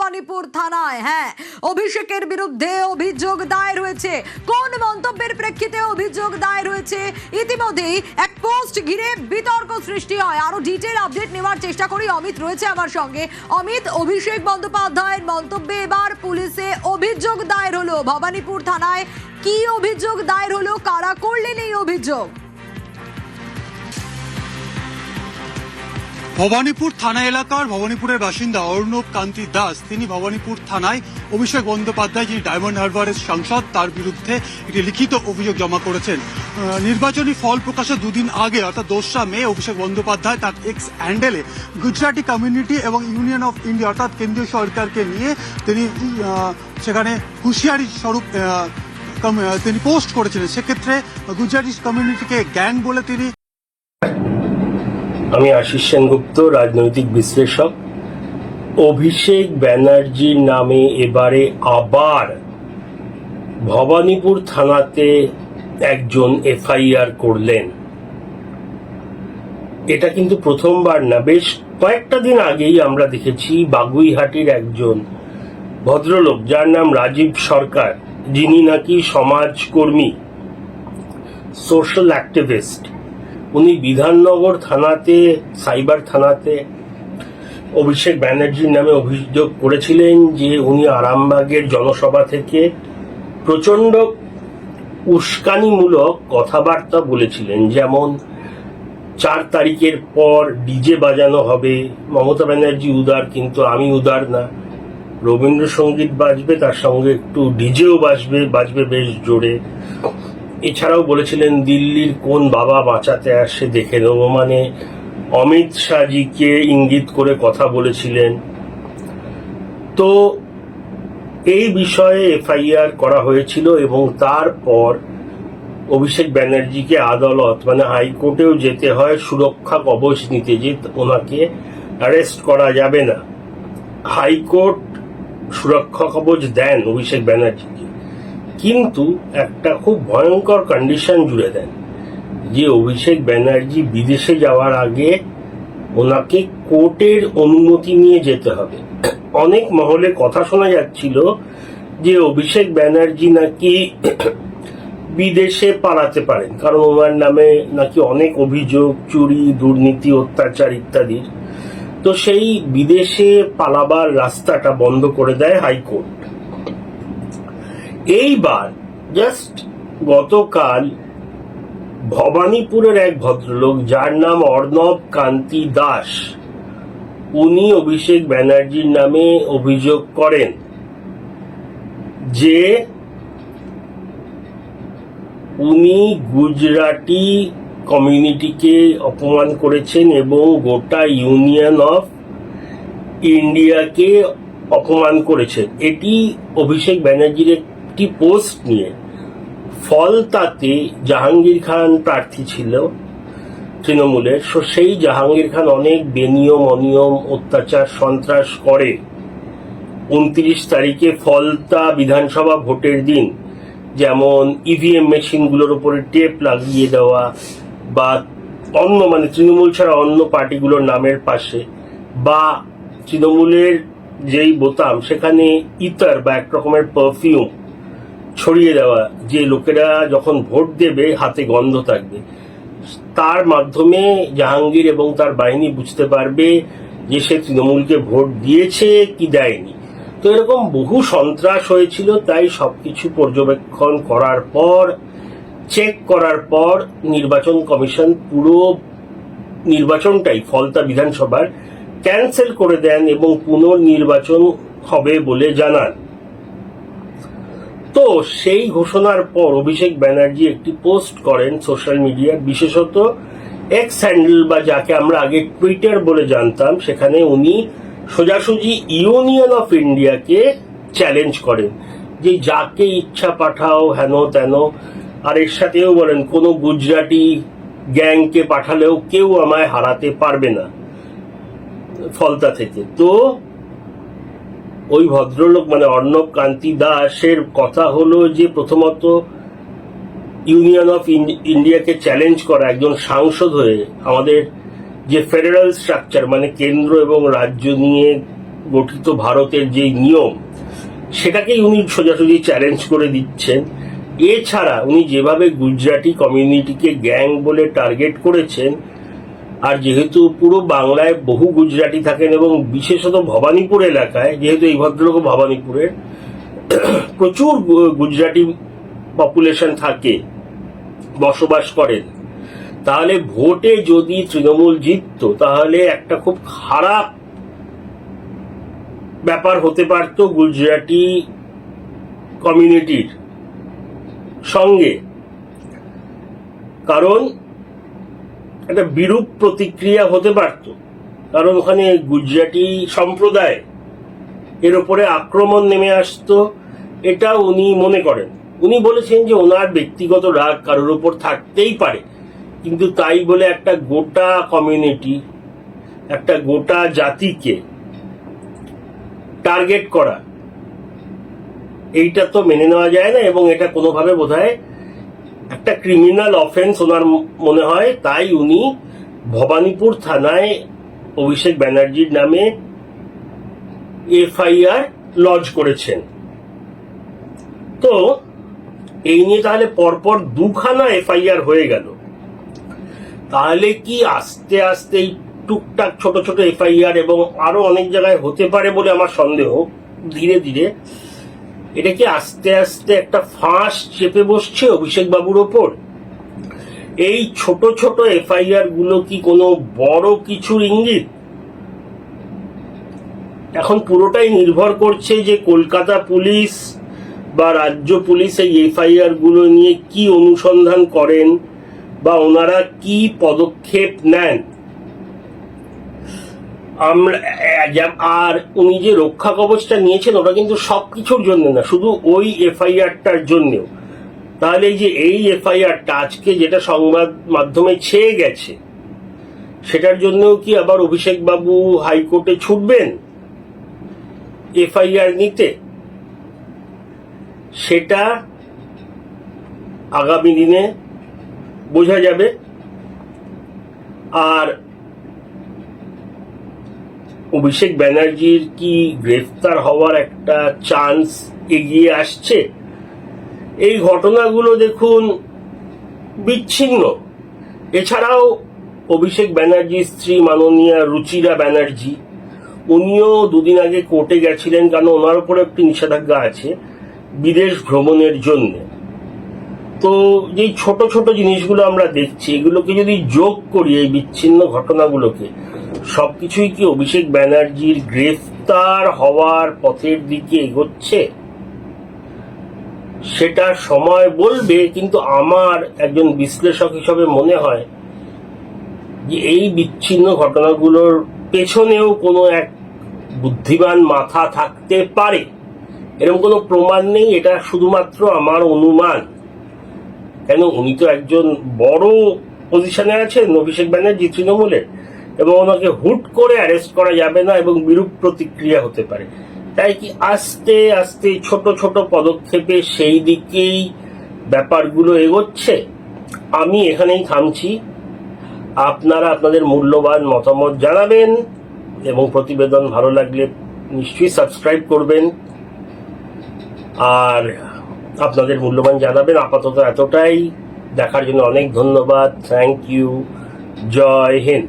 ভবানীপুর থানায়। হ্যাঁ, অভিষেকের বিরুদ্ধে অভিযোগ দায়ের হয়েছে। কোন মন্তব্যের প্রেক্ষিতে অভিযোগ দায়ের হয়েছে? ইতিমধ্যেই এক পোস্ট ঘিরে বিতর্ক সৃষ্টি হয়। আরো ডিটেইল আপডেট নেওয়ার চেষ্টা করি। অমিত রয়েছে আমার সঙ্গে। অমিত, অভিষেক বন্দ্যোপাধ্যায়ের মন্তব্যে এবার পুলিশে অভিযোগ দায়ের হলো ভবানীপুর থানায়। কি অভিযোগ দায়ের হলো, কারা করলেন এই অভিযোগ? ভবানীপুর থানা এলাকার ভবানীপুরের বাসিন্দা অর্ণব কান্তি দাস তিনি ভবানীপুর থানায় অভিষেক বন্দ্যোপাধ্যায়, যিনি ডায়মন্ড হারবারের সাংসদ, তার বিরুদ্ধে একটি লিখিত অভিযোগ জমা করেছেন। নির্বাচনী ফল প্রকাশের দুদিন আগে অর্থাৎ 2রা মে অভিষেক বন্দ্যোপাধ্যায় তার এক্স হ্যান্ডেলে গুজরাটি কমিউনিটি এবং ইউনিয়ন অফ ইন্ডিয়া অর্থাৎ কেন্দ্রীয় সরকারকে নিয়ে তিনি সেখানে হুঁশিয়ারি স্বরূপ তিনি পোস্ট করেছিলেন। সেক্ষেত্রে গুজরাটি কমিউনিটিকে গ্যাং বলে তিনি। আমি আশিস সেনগুপ্ত, রাজনৈতিক বিশ্লেষক। অভিষেক ব্যানার্জির নামে এবারে আবার ভবানীপুর থানাতে একজন এফআইআর করলেন। এটা কিন্তু প্রথমবার না, বেশ কয়েকটা দিন আগেই আমরা দেখেছি বাগুইহাটির একজন ভদ্রলোক, যার নাম রাজীব সরকার, যিনি নাকি সমাজকর্মী, সোশ্যাল অ্যাক্টিভিস্ট, উনি বিধাননগর থানাতে, সাইবার থানাতে অভিষেক ব্যানার্জির নামে অভিযোগ করেছিলেন যে উনি আরামবাগের জনসভা থেকে প্রচন্ড উস্কানিমূলক কথাবার্তা বলেছিলেন। যেমন 4 তারিখের পর ডিজে বাজানো হবে, মমতা ব্যানার্জি উদার কিন্তু আমি উদার না, রবীন্দ্রসঙ্গীত বাজবে, তার সঙ্গে একটু ডিজেও বাজবে বেশ জোরে। এছাড়াও বলেছিলেন দিল্লির কোন বাবা বাঁচাতে আসে দেখে নেব, মানে অমিত শাহজিকে ইঙ্গিত করে কথা বলেছিলেন। তো এই বিষয়ে এফআইআর করা হয়েছিল এবং তারপর অভিষেক ব্যানার্জিকে আদালত মানে হাইকোর্টেও যেতে হয় সুরক্ষা কবচ নিতে, যে ওনাকে অ্যারেস্ট করা যাবে না। হাইকোর্ট সুরক্ষা কবচ দেন অভিষেক ব্যানার্জিকে, কিন্তু একটা খুব ভয়ঙ্কর কন্ডিশন জুড়ে দেন যে অভিষেক ব্যানার্জি বিদেশে যাওয়ার আগে ওনাকে কোর্টের অনুমতি নিয়ে যেতে হবে। অনেক মহলে কথা শোনা যাচ্ছিল যে অভিষেক ব্যানার্জি নাকি বিদেশে পালাতে পারেন, কারণ ওনার নামে নাকি অনেক অভিযোগ, চুরি, দুর্নীতি, অত্যাচার ইত্যাদির। তো সেই বিদেশে পালাবার রাস্তাটা বন্ধ করে দেয় হাইকোর্ট। এইবার জাস্ট গতকাল ভবানীপুরের এক ভদ্রলোক, যার নাম অর্ণব কান্তি দাস, উনি অভিষেক ব্যানার্জির নামে অভিযোগ করেন যে উনি গুজরাটি কমিউনিটিকে অপমান করেছেন এবং গোটা ইউনিয়ন অফ ইন্ডিয়াকে অপমান করেছেন। এটি অভিষেক ব্যানার্জির একটি পোস্ট নিয়ে। ফলতাতে জাহাঙ্গীর খান প্রার্থী ছিল তৃণমূলের, সেই জাহাঙ্গীর খান অনেক বেনিয়ম অনিয়ম অত্যাচার সন্ত্রাস করে। 29 তারিখে ফলতা বিধানসভা ভোটের দিন যেমন ইভিএম মেশিনগুলোর উপরে টেপ লাগিয়ে দেওয়া, বা অন্য মানে তৃণমূল ছাড়া অন্য পার্টিগুলোর নামের পাশে, বা তৃণমূলের যেই বোতাম সেখানে ইতার বা এক রকমের পারফিউম ছড়িয়ে দেওয়া, যে লোকেরা যখন ভোট দেবে হাতে গন্ধ থাকবে, তার মাধ্যমে জাহাঙ্গীর এবং তার বাহিনী বুঝতে পারবে যে সে তৃণমূলকে ভোট দিয়েছে কি দেয়নি। তো এরকম বহু সন্ত্রাস হয়েছিল। তাই সবকিছু পর্যবেক্ষণ করার পর, চেক করার পর নির্বাচন কমিশন পুরো নির্বাচনটাই ফলতা বিধানসভার ক্যান্সেল করে দেন এবং পুনর্নির্বাচন হবে বলে জানান। তো সেই ঘোষণার পর অভিষেক ব্যানার্জি একটি পোস্ট করেন সোশ্যাল মিডিয়ার, বিশেষত এক্স হ্যান্ডেল বা যাকে আমরা আগে টুইটার বলে জানতাম, সেখানে উনি সোজাসুজি ইউনিয়ন অফ ইন্ডিয়াকে চ্যালেঞ্জ করেন যে যাকে ইচ্ছা পাঠাও হেন তেন, আর এর সাথেও বলেন কোনো গুজরাটি গ্যাংকে পাঠালেও কেউ আমায় হারাতে পারবে না ফলতা থেকে। তো ওই ভদ্রলোক মানে অর্ণব কান্তি দাসের কথা হলো যে প্রথমত ইউনিয়ন অফ ইন্ডিয়াকে চ্যালেঞ্জ করা একজন সাংসদ হয়ে, আমাদের যে ফেডারেল স্ট্রাকচার মানে কেন্দ্র এবং রাজ্য নিয়ে গঠিত ভারতের যে নিয়ম সেটাকেই উনি সোজাসুজি চ্যালেঞ্জ করে দিচ্ছেন। এছাড়া উনি যেভাবে গুজরাটি কমিউনিটিকে গ্যাং বলে টার্গেট করেছেন, আর যেহেতু পুরো বাংলায় বহু গুজরাটি থাকেন এবং বিশেষত ভবানীপুর এলাকায়, যেহেতু এই ভদ্রলোক ভবানীপুরের, প্রচুর গুজরাটি পপুলেশন থাকে, বসবাস করেন, তাহলে ভোটে যদি তৃণমূল জিততো তাহলে একটা খুব খারাপ ব্যাপার হতে পারত গুজরাটি কমিউনিটির সঙ্গে। কারণ একটা বিরূপ প্রতিক্রিয়া হতে পারত, কারণ ওখানে গুজরাটি সম্প্রদায় এর উপরে আক্রমণ নেমে আসতো, এটা উনি মনে করেন। উনি বলেছেন যে ওনার ব্যক্তিগত রাগ কারোর উপর থাকতেই পারে, কিন্তু তাই বলে একটা গোটা কমিউনিটি, একটা গোটা জাতিকে টার্গেট করা, এইটা তো মেনে নেওয়া যায় না, এবং এটা কোনোভাবে বোধহয় একটা ক্রিমিনাল অফেন্স ওনার মনে হয়। তাই উনি ভবানীপুর থানায় অভিষেক ব্যানার্জির নামে এফআইআর লজ করেছেন। তো এই নিয়ে তাহলে পরপর দুখানা এফআইআর হয়ে গেল। তাহলে কি আস্তে আস্তে এই টুকটাক ছোট ছোট এফআইআর এবং আরো অনেক জায়গায় হতে পারে বলে আমার সন্দেহ, ধীরে ধীরে এটা কি আস্তে আস্তে একটা ফাঁস চেপে বসছে অভিষেক বাবুর ওপর? এই ছোট ছোট এফআইআর গুলো কি কোনো বড় কিছুর ইঙ্গিত? এখন পুরোটাই নির্ভর করছে যে কলকাতা পুলিশ বা রাজ্য পুলিশ এই এফআইআর গুলো নিয়ে কি অনুসন্ধান করেন বা ওনারা কি পদক্ষেপ নেন। আর উনি যে রক্ষা কবচটা নিয়েছেন ওটা কিন্তু সবকিছুর জন্য না, শুধু ওই এফআইআরটার জন্যও। তাহলে এই যে এই এফআইআরটা আজকে যেটা সংবাদ মাধ্যমে ছেয়ে গেছে, সেটার জন্যও কি আবার অভিষেক বাবু হাইকোর্টে ছুটবেন এফআইআর নিতে? সেটা আগামী দিনে বোঝা যাবে। আর অভিষেক ব্যানার্জির কি গ্রেফতার হওয়ার একটা চান্স এগিয়ে আসছে? এই ঘটনাগুলো দেখুন বিচ্ছিন্ন। এছাড়াও অভিষেক ব্যানার্জির স্ত্রী মাননীয়া রুচিরা ব্যানার্জি, উনিও দুদিন আগে কোর্টে গেছিলেন, কারণ ওনার উপরে একটি নিষেধাজ্ঞা আছে বিদেশ ভ্রমণের জন্য। তো যে ছোট ছোট জিনিসগুলো আমরা দেখছি, এগুলোকে যদি যোগ করি এই বিচ্ছিন্ন ঘটনাগুলোকে, সবকিছুই কি অভিষেক ব্যানার্জির গ্রেফতার হওয়ার পথের দিকে এগোচ্ছে? সেটা সময় বলবে, কিন্তু আমার একজন বিশ্লেষক হিসেবে মনে হয় যে এই বিচ্ছিন্ন ঘটনাগুলোর পেছনেও কোনো এক বুদ্ধিমান মাথা থাকতে পারে। এরকম কোনো প্রমাণ নেই, এটা শুধুমাত্র আমার অনুমান। কেন, উনি তো একজন বড় পজিশনে আছেন অভিষেক ব্যানার্জি তৃণমূলের, এবং ওনাকে হুট করে অ্যারেস্ট করা যাবে না এবং বিরূপ প্রতিক্রিয়া হতে পারে। তাই কি আস্তে আস্তে ছোট ছোট পদক্ষেপে সেই দিকেই ব্যাপারগুলো এগোচ্ছে। আমি এখানেই থামছি। আপনারা আপনাদের মূল্যবান মতামত জানাবেন এবং প্রতিবেদন ভালো লাগলে নিশ্চয়ই সাবস্ক্রাইব করবেন আর আপনাদের মূল্যবান জানাবেন। আপাতত এতটাই। দেখার জন্য অনেক ধন্যবাদ। Thank you. জয় হিন্দ।